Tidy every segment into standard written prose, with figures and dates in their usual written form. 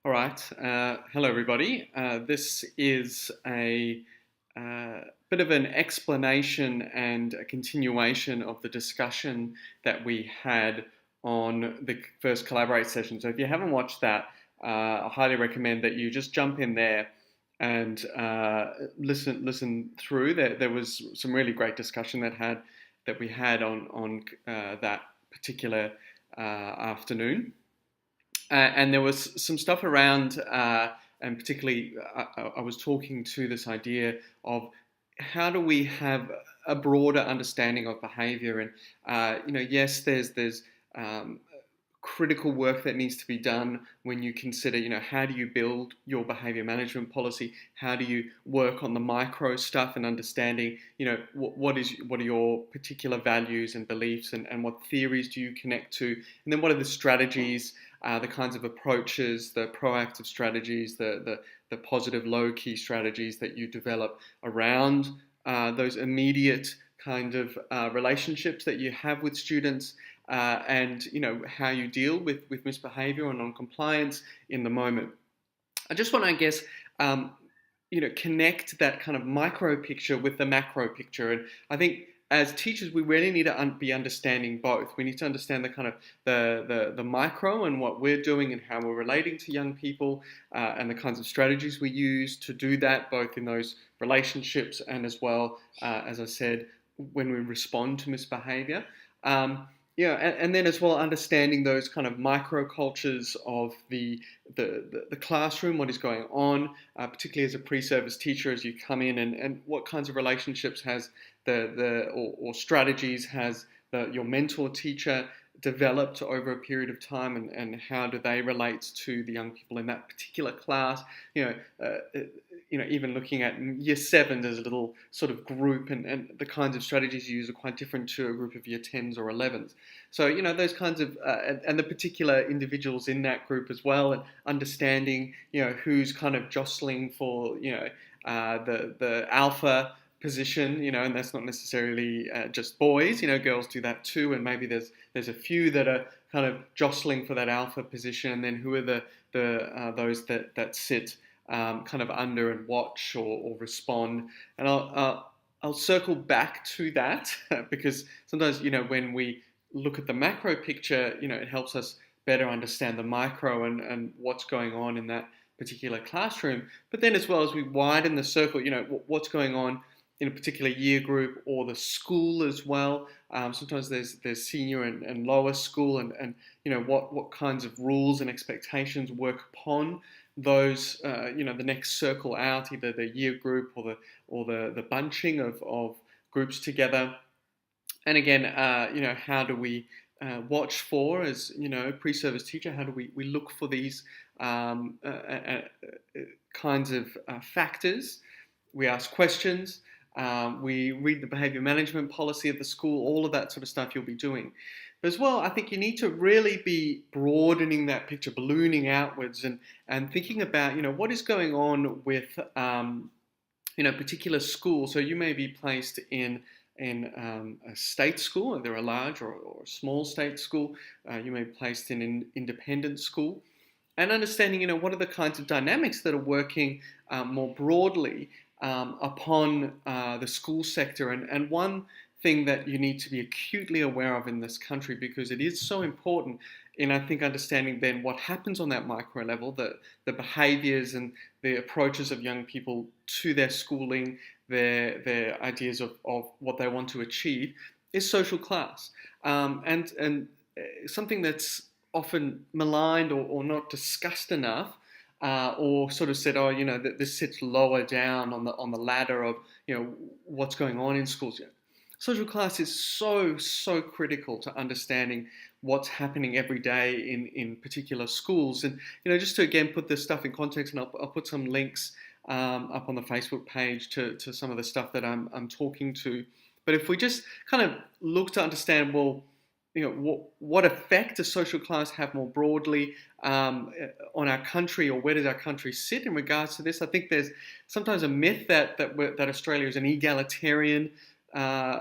All right. Hello, everybody. This is a bit of an explanation and a continuation of the discussion that we had on the first Collaborate session. So if you haven't watched that, I highly recommend that you just jump in there and listen through. There was some really great discussion that we had on that particular afternoon. And there was some stuff around, and particularly I was talking to this idea of how do we have a broader understanding of behaviour, and yes, there's critical work that needs to be done when you consider, how do you build your behavior management policy? How do you work on the micro stuff and understanding, what are your particular values and beliefs, and what theories do you connect to? And then what are the strategies, the kinds of approaches, the proactive strategies, the positive low-key strategies that you develop around those immediate kind of relationships that you have with students, and how you deal with misbehavior and non-compliance in the moment. I just want to, I guess, connect that kind of micro picture with the macro picture, and I think as teachers we really need to be understanding both. We need to understand the kind of the micro and what we're doing and how we're relating to young people, and the kinds of strategies we use to do that, both in those relationships and as well, as I said, when we respond to misbehavior. And then as well understanding those kind of microcultures of the classroom, what is going on, particularly as a pre-service teacher, as you come in, and what kinds of relationships has or strategies has your mentor teacher developed over a period of time, and how do they relate to the young people in that particular class? Even looking at year 7 as a little sort of group, and the kinds of strategies you use are quite different to a group of year 10s or 11s. So, those kinds of, and the particular individuals in that group as well, and understanding, who's kind of jostling for, the alpha position, and that's not necessarily just boys, girls do that too, and maybe there's a few that are kind of jostling for that alpha position, and then who are those that sit kind of under and watch or respond. And I'll circle back to that because sometimes, when we look at the macro picture, it helps us better understand the micro and what's going on in that particular classroom. But then as well as we widen the circle, what's going on in a particular year group or the school as well. Sometimes there's senior and lower school, and what kinds of rules and expectations work upon those, the next circle out, either the year group or the bunching of groups together. And again, how do we watch for, as pre-service teacher, how do we look for these kinds of factors? We ask questions. We read the behaviour management policy of the school, all of that sort of stuff you'll be doing. But as well, I think you need to really be broadening that picture, ballooning outwards, and thinking about, what is going on with, particular schools. So you may be placed in a state school, either a large or a small state school. You may be placed in an independent school. And understanding, what are the kinds of dynamics that are working more broadly upon the school sector. And one thing that you need to be acutely aware of in this country, because it is so important in, I think, understanding then what happens on that micro level, the behaviours and the approaches of young people to their schooling, their ideas of what they want to achieve, is social class. And something that's often maligned or not discussed enough, or sort of said, that this sits lower down on the ladder of, what's going on in schools. Social class is so critical to understanding what's happening every day in particular schools. And just to again put this stuff in context, and I'll put some links up on the Facebook page to some of the stuff that I'm talking to. But if we just kind of look to understand, well, what effect does social class have more broadly on our country, or where does our country sit in regards to this? I think there's sometimes a myth that Australia is an egalitarian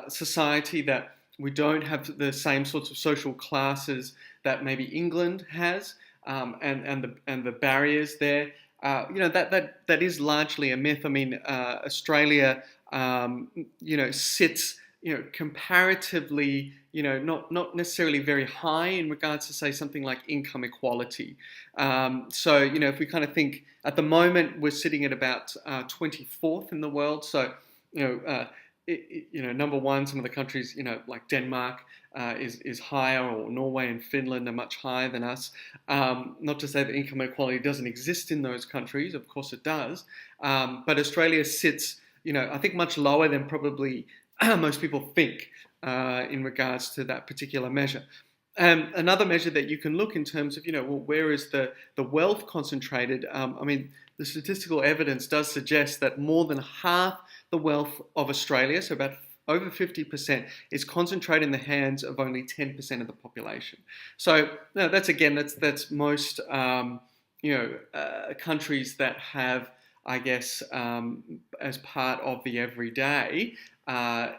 society, that we don't have the same sorts of social classes that maybe England has. and the barriers there. That is largely a myth. I mean, Australia, sits comparatively, not necessarily very high in regards to, say, something like income equality. So if we kind of think at the moment, we're sitting at about 24th in the world. So you know. Number one, some of the countries, like Denmark, is higher, or Norway and Finland are much higher than us. Not to say that income inequality doesn't exist in those countries, of course it does. But Australia sits, I think much lower than probably most people think in regards to that particular measure. Another measure that you can look in terms of, where is the wealth concentrated? The statistical evidence does suggest that more than half the wealth of Australia, so about over 50%, is concentrated in the hands of only 10% of the population. So that's most countries that have, I guess, as part of the everyday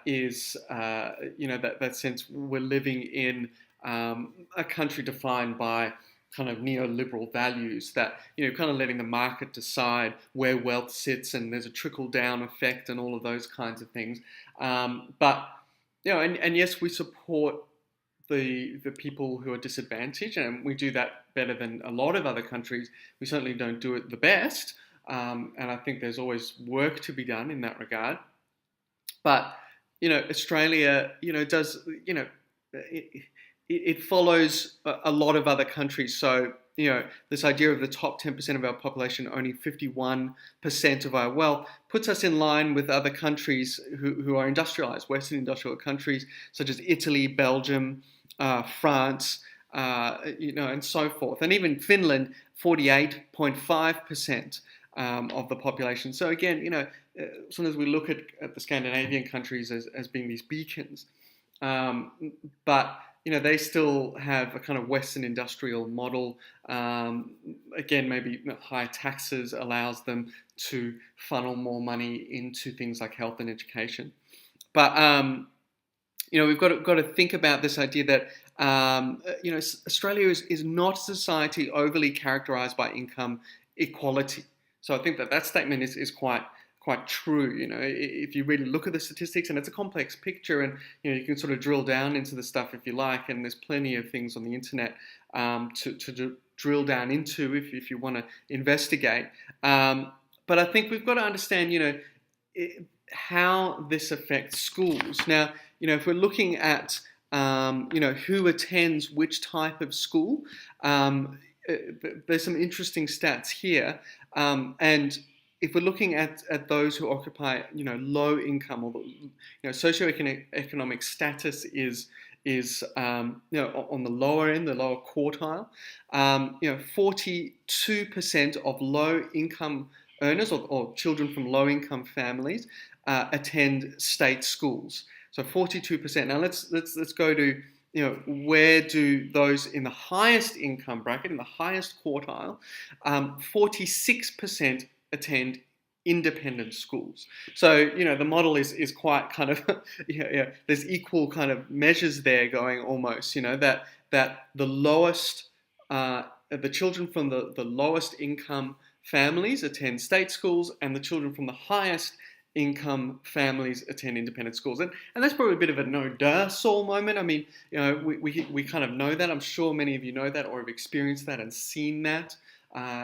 is that sense we're living in a country defined by kind of neoliberal values that, kind of letting the market decide where wealth sits, and there's a trickle-down effect and all of those kinds of things. But yes, we support the people who are disadvantaged, and we do that better than a lot of other countries. We certainly don't do it the best, and I think there's always work to be done in that regard. But Australia, does it follows a lot of other countries. So, this idea of the top 10% of our population owning 51% of our wealth puts us in line with other countries who are industrialized, Western industrial countries such as Italy, Belgium, France, and so forth. And even Finland, 48.5% of the population. So again, sometimes we look at the Scandinavian countries as being these beacons. But they still have a kind of Western industrial model. Again, maybe high taxes allows them to funnel more money into things like health and education. But we've got to think about this idea that Australia is not a society overly characterized by income equality. So I think that statement is quite true. If you really look at the statistics, and it's a complex picture, and you can sort of drill down into the stuff if you like, and there's plenty of things on the internet to drill down into if you want to investigate. But I think we've got to understand, how this affects schools. Now, if we're looking at who attends which type of school, there's some interesting stats here, and if we're looking at those who occupy, low income, or socioeconomic status is on the lower end, the lower quartile. 42% of low income earners or children from low income families attend state schools. So 42%. Now let's go to where do those in the highest income bracket, in the highest quartile, 46% attend independent schools. So the model is quite kind of there's equal kind of measures there going almost. That the lowest the children from the lowest income families attend state schools, and the children from the highest income families attend independent schools. And that's probably a bit of a no-duh Saul moment. I mean, we kind of know that. I'm sure many of you know that or have experienced that and seen that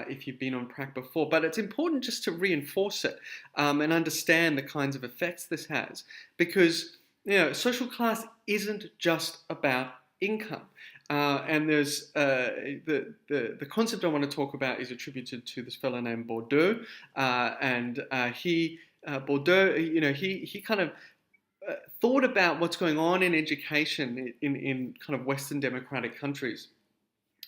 if you've been on prac before. But it's important just to reinforce it and understand the kinds of effects this has. Because, social class isn't just about income. And there's the concept I want to talk about is attributed to this fellow named Bourdieu, Bourdieu, he kind of thought about what's going on in education in kind of Western democratic countries.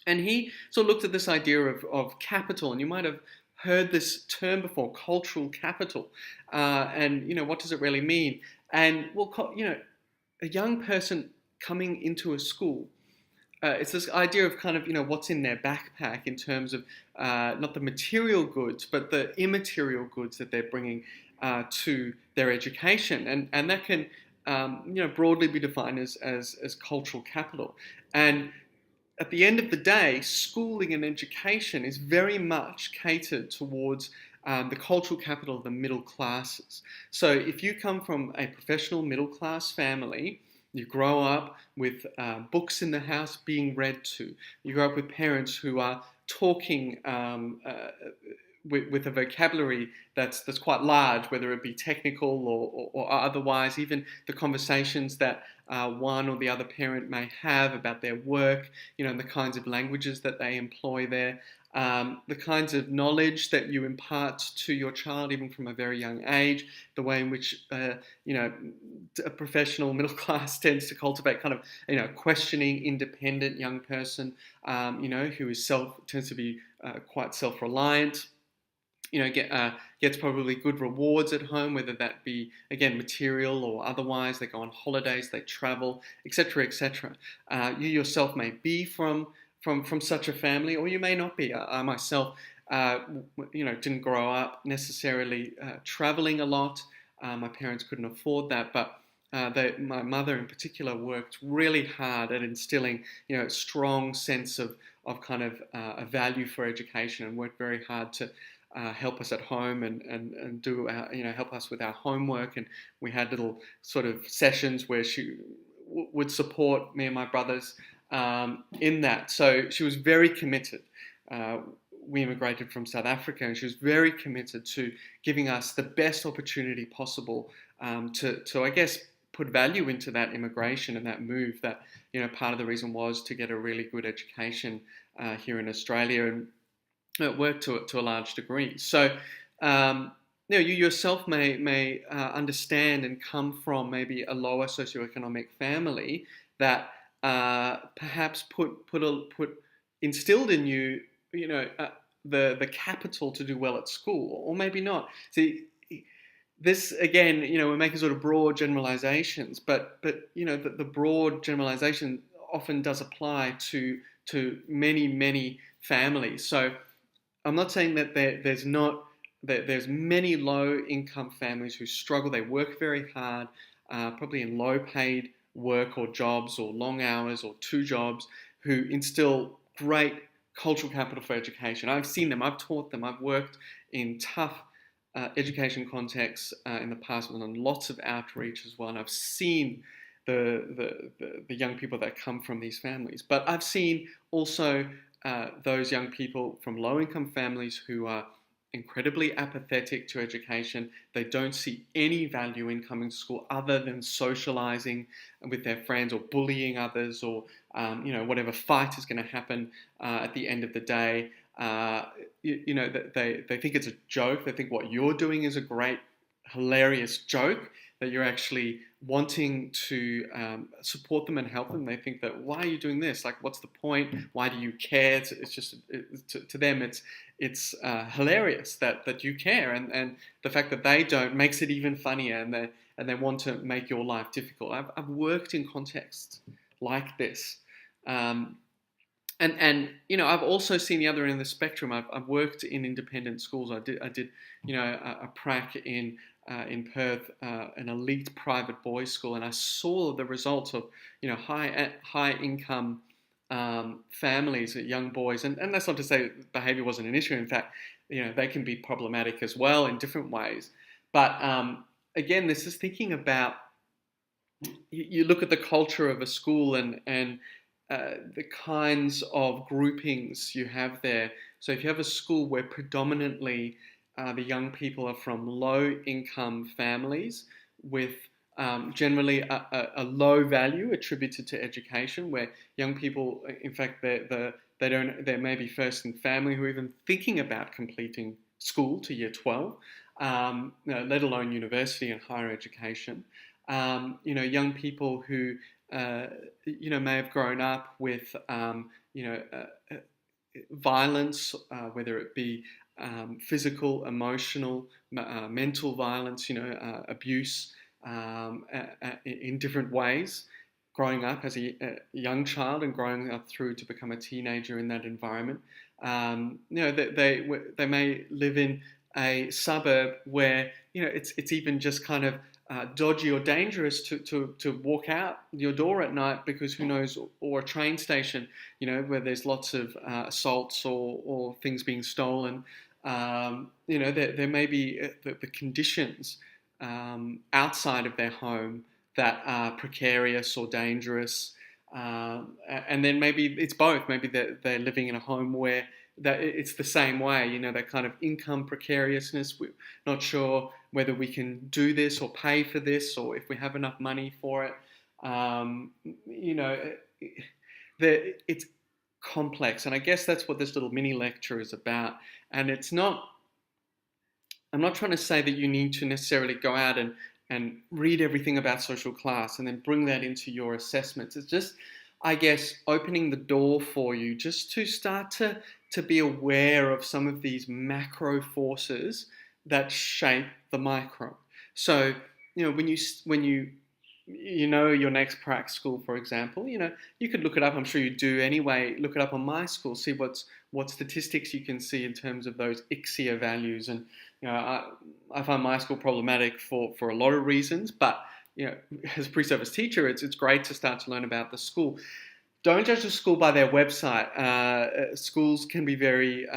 And he sort of looked at this idea of capital, and you might have heard this term before, cultural capital. And, what does it really mean? And, a young person coming into a school, it's this idea of kind of, what's in their backpack in terms of not the material goods, but the immaterial goods that they're bringing to their education. And that can, broadly be defined as cultural capital. And at the end of the day, schooling and education is very much catered towards the cultural capital of the middle classes. So if you come from a professional middle class family, you grow up with books in the house being read to. You grow up with parents who are talking with a vocabulary that's quite large, whether it be technical or otherwise. Even the conversations that one or the other parent may have about their work, and the kinds of languages that they employ there. The kinds of knowledge that you impart to your child, even from a very young age, the way in which a professional middle class tends to cultivate kind of questioning, independent young person, who is tends to be quite self-reliant. Gets probably good rewards at home, whether that be, again, material or otherwise. They go on holidays, they travel, etc., etc. You yourself may be from such a family, or you may not be. I myself, didn't grow up necessarily traveling a lot. My parents couldn't afford that, but my mother in particular worked really hard at instilling, a strong sense of kind of a value for education, and worked very hard to help us at home and do help us with our homework. And we had little sort of sessions where she would support me and my brothers in that. So she was very committed. We immigrated from South Africa, and she was very committed to giving us the best opportunity possible to I guess put value into that immigration and that move. That part of the reason was to get a really good education here in Australia, and it worked to a large degree. So, you yourself may understand and come from maybe a lower socioeconomic family that perhaps put instilled in you, the capital to do well at school, or maybe not. See, this again, we're making sort of broad generalizations, but the broad generalization often does apply to many families. So I'm not saying that there's many low-income families who struggle. They work very hard, probably in low-paid work or jobs or long hours or two jobs, who instill great cultural capital for education. I've seen them. I've taught them. I've worked in tough education contexts in the past, and on lots of outreach as well. And I've seen the young people that come from these families. But I've seen also those young people from low-income families who are incredibly apathetic to education. They don't see any value in coming to school other than socializing with their friends or bullying others, or whatever fight is going to happen at the end of the day. They think it's a joke. They think what you're doing is a great, hilarious joke, that you're actually wanting to support them and help them. They think that, why are you doing this? Like, what's the point? Why do you care? It's just to them, it's hilarious that you care, and the fact that they don't makes it even funnier, and they want to make your life difficult. I've worked in contexts like this. And I've also seen the other end of the spectrum. I've worked in independent schools. I did a prac in Perth, an elite private boys' school, and I saw the results of high income families, young boys, and that's not to say that behaviour wasn't an issue. In fact, they can be problematic as well in different ways. But again, this is thinking about, you look at the culture of a school and the kinds of groupings you have there. So if you have a school where predominantly the young people are from low-income families with generally a low value attributed to education, where young people, in fact, they're maybe first in family who are even thinking about completing school to year 12, let alone university and higher education. Young people who may have grown up with violence, whether it be physical, emotional, mental violence, abuse in different ways, growing up as a young child and growing up through to become a teenager in that environment. They may live in a suburb where it's even just kind of dodgy or dangerous to walk out your door at night, because who knows, or a train station, where there's lots of assaults or things being stolen. There may be the conditions outside of their home that are precarious or dangerous. And then maybe it's both. Maybe they're living in a home where that it's the same way, that kind of income precariousness. We're not sure whether we can do this or pay for this, or if we have enough money for it. It's complex, and I guess that's what this little mini lecture is about. And I'm not trying to say that you need to necessarily go out and read everything about social class and then bring that into your assessments. It's just, I guess, opening the door for you just to start to be aware of some of these macro forces that shape the micro. So, when your next prac school, for example, you could look it up. I'm sure you do anyway. Look it up on my school, see what statistics you can see in terms of those ICSIA values. And I find my school problematic for a lot of reasons, but as a pre-service teacher, it's great to start to learn about the school. Don't judge the school by their website. Schools can be they're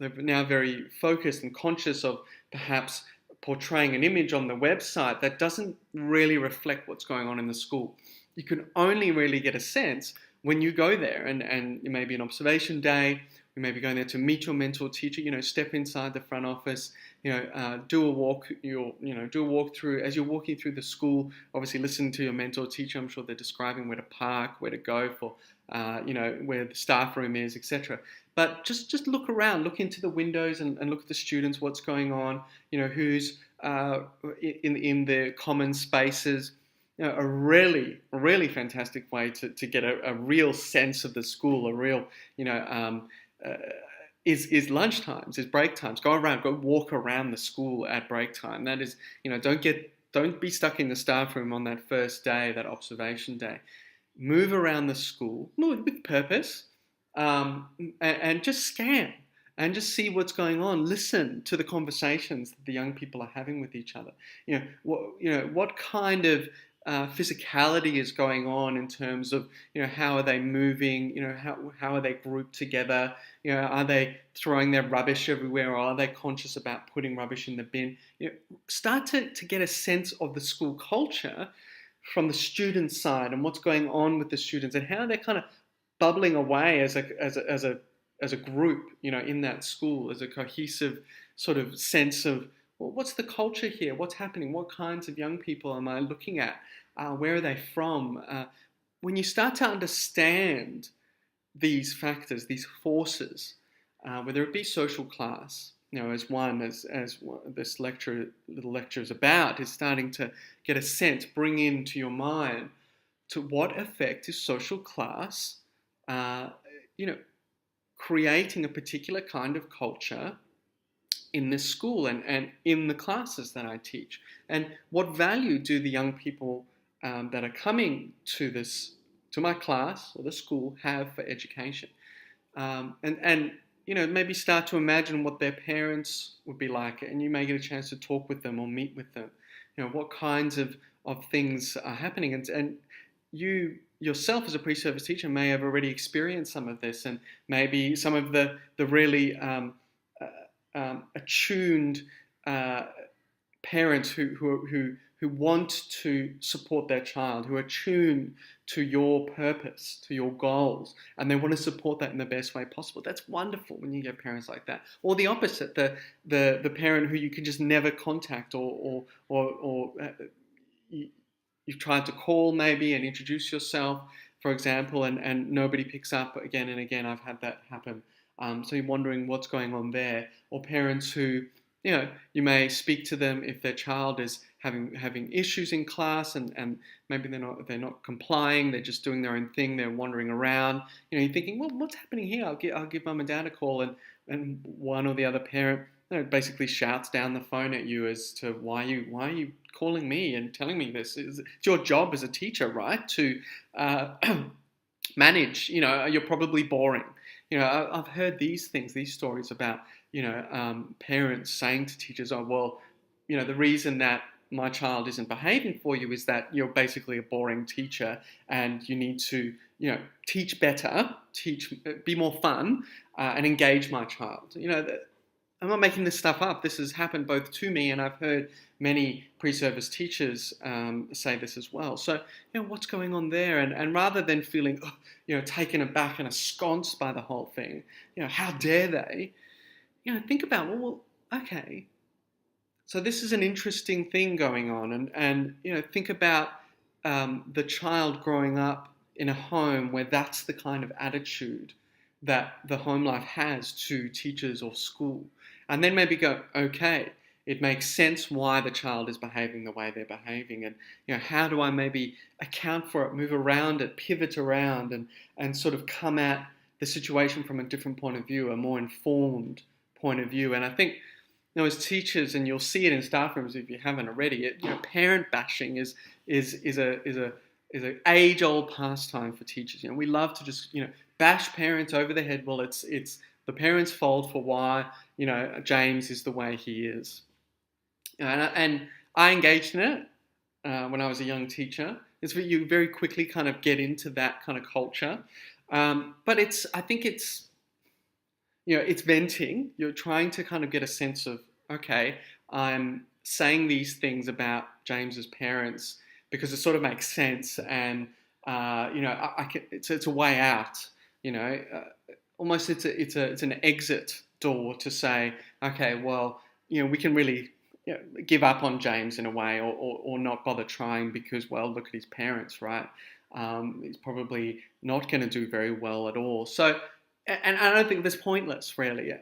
now very focused and conscious of perhaps portraying an image on the website that doesn't really reflect what's going on in the school. You can only really get a sense when you go there, and it may be an observation day. You may be going there to meet your mentor teacher. Step inside the front office. Do a walk. Do a walk through as you're walking through the school. Obviously, listen to your mentor teacher. I'm sure they're describing where to park, where to go for, where the staff room is, etc. But just look around, look into the windows, and look at the students. What's going on? Who's in the common spaces. A really fantastic way to get a real sense of the school. A real is lunch times, is break times. Go walk around the school at break time. That is, don't be stuck in the staff room on that first day, that observation day. Move around the school, with purpose, and just scan and just see what's going on. Listen to the conversations that the young people are having with each other. What kind of physicality is going on in terms of how are they moving, how are they grouped together, are they throwing their rubbish everywhere, or are they conscious about putting rubbish in the bin. Start to get a sense of the school culture from the student side, and what's going on with the students, and how they're kind of bubbling away as a group, in that school, as a cohesive sort of sense of, well, what's the culture here? What's happening? What kinds of young people am I looking at? Where are they from? When you start to understand these factors, these forces, whether it be social class, as this little lecture is about, is starting to get a sense, bring into your mind, to what effect is social class, creating a particular kind of culture in this school and in the classes that I teach, and what value do the young people that are coming to my class or the school have for education, and maybe start to imagine what their parents would be like, and you may get a chance to talk with them or meet with them. What kinds of things are happening, and you yourself as a pre-service teacher may have already experienced some of this, and maybe some of the really attuned parents who want to support their child, who are tuned to your purpose, to your goals, and they want to support that in the best way possible. That's wonderful when you get parents like that. Or the opposite, the parent who you can just never contact, or you've tried to call maybe and introduce yourself, for example, and nobody picks up again and again. I've had that happen. So you're wondering what's going on there. Or parents who, you may speak to them if their child is having issues in class, and maybe they're not complying, they're just doing their own thing, they're wandering around. You're thinking, well, what's happening here? I'll give mum and dad a call, and one or the other parent basically shouts down the phone at you as to why are you calling me and telling me this? It's your job as a teacher, right, to manage. You're probably boring. I've heard these stories about parents saying to teachers, oh, well, the reason that my child isn't behaving for you is that you're basically a boring teacher and you need to, teach better, be more fun, and engage my child. I'm not making this stuff up. This has happened both to me, and I've heard many pre-service teachers say this as well. So, what's going on there? And rather than feeling, taken aback and ensconced by the whole thing, how dare they? Think about, well, okay, so this is an interesting thing going on, and think about the child growing up in a home where that's the kind of attitude that the home life has to teachers or school, and then maybe go, okay, it makes sense why the child is behaving the way they're behaving, and how do I maybe account for it, move around it, pivot around, and sort of come at the situation from a different point of view, a more informed point of view. And I think, as teachers, and you'll see it in staff rooms if you haven't already, parent bashing is an age-old pastime for teachers. We love to just bash parents over the head. Well, it's the parents' fault for why James is the way he is. And I engaged in it when I was a young teacher. It's that you very quickly kind of get into that kind of culture, but I think it's venting. You're trying to kind of get a sense of, okay, I'm saying these things about James's parents because it sort of makes sense, and it's a way out. Almost it's an exit door to say, okay, well, we can really give up on James in a way, or not bother trying because, well, look at his parents, right? He's probably not going to do very well at all. So. And I don't think that's pointless, really.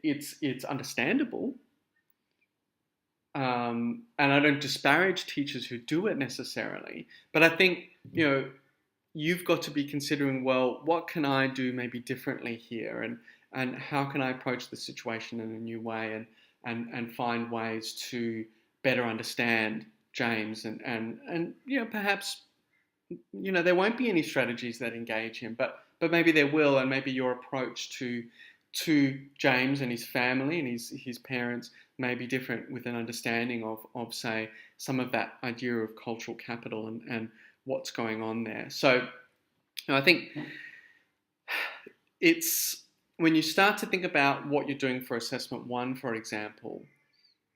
It's understandable. And I don't disparage teachers who do it necessarily. But I think, you've got to be considering, well, what can I do maybe differently here? And how can I approach the situation in a new way and find ways to better understand James? And perhaps, there won't be any strategies that engage him, but maybe there will, and maybe your approach to James and his family and his parents may be different, with an understanding of say, some of that idea of cultural capital and what's going on there. So I think it's when you start to think about what you're doing for assessment 1, for example,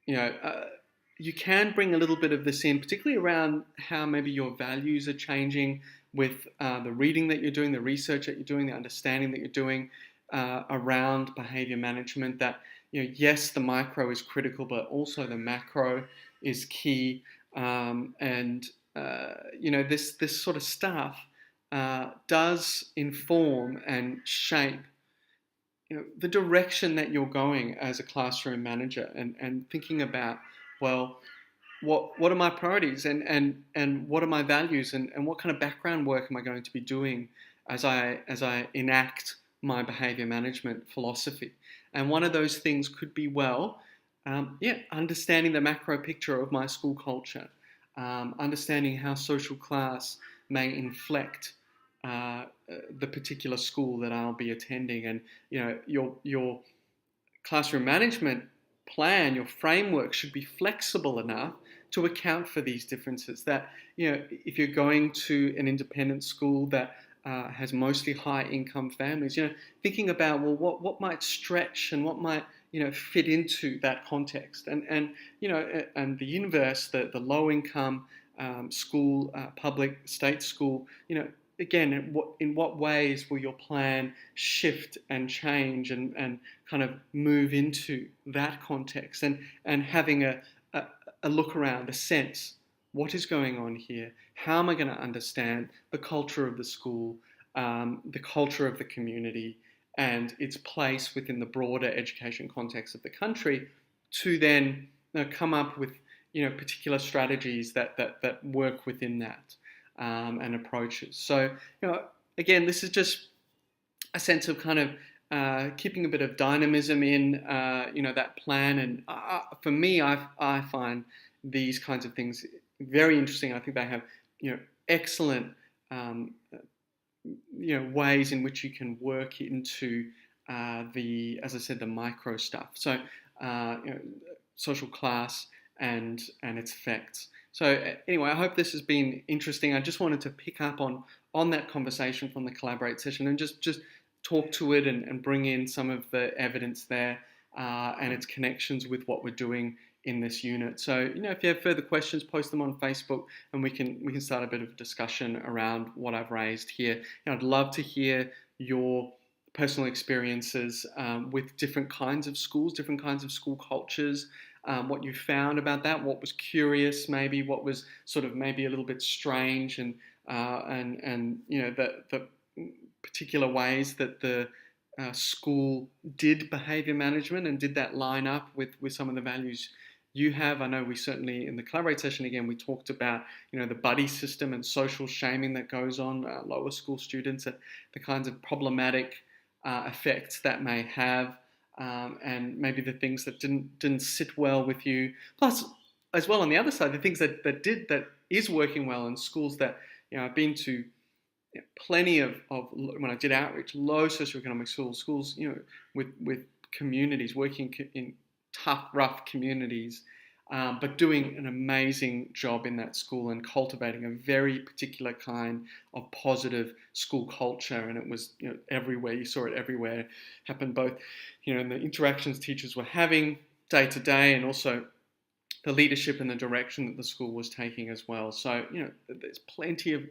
you can bring a little bit of this in, particularly around how maybe your values are changing with the reading that you're doing, the research that you're doing, the understanding that you're doing around behaviour management. That yes, the micro is critical, but also the macro is key. This sort of stuff does inform and shape the direction that you're going as a classroom manager, and thinking about, well, what are my priorities, and what are my values, and what kind of background work am I going to be doing as I enact my behaviour management philosophy. And one of those things could be, understanding the macro picture of my school culture, understanding how social class may inflect the particular school that I'll be attending, and your classroom management plan, your framework should be flexible enough to account for these differences. That if you're going to an independent school that has mostly high income families, thinking about, well, what might stretch and what might fit into that context, and the inverse, the low income school, public state school, again, in what ways will your plan shift and change and kind of move into that context, and having a look around, a sense, what is going on here? How am I going to understand the culture of the school, the culture of the community, and its place within the broader education context of the country, to then come up with particular strategies that work within that, and approaches. So again, this is just a sense of kind of keeping a bit of dynamism in that plan. And for me, I find these kinds of things very interesting. I think they have excellent ways in which you can work into as I said, the micro stuff. So social class and its effects. So anyway, I hope this has been interesting. I just wanted to pick up on that conversation from the Collaborate session and just talk to it and bring in some of the evidence there and its connections with what we're doing in this unit. So, if you have further questions, post them on Facebook and we can start a bit of a discussion around what I've raised here. I'd love to hear your personal experiences with different kinds of schools, different kinds of school cultures, what you found about that, what was curious, maybe what was sort of maybe a little bit strange, and the particular ways that the school did behaviour management, and did that line up with some of the values you have. I know we certainly, in the Collaborate session again, we talked about the buddy system and social shaming that goes on lower school students, the kinds of problematic effects that may have, and maybe the things that didn't sit well with you. Plus, as well, on the other side, the things that is working well in schools that I've been to plenty of when I did outreach, low socioeconomic schools, with communities, working in tough, rough communities, but doing an amazing job in that school and cultivating a very particular kind of positive school culture. And it was, everywhere. You saw it everywhere. It happened both, in the interactions teachers were having day to day, and also the leadership and the direction that the school was taking as well. So, there's plenty of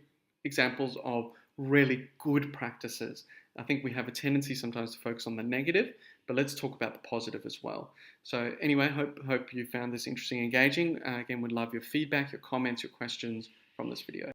examples of really good practices. I think we have a tendency sometimes to focus on the negative, but let's talk about the positive as well. So anyway, hope you found this interesting and engaging. Again, would love your feedback, your comments, your questions from this video.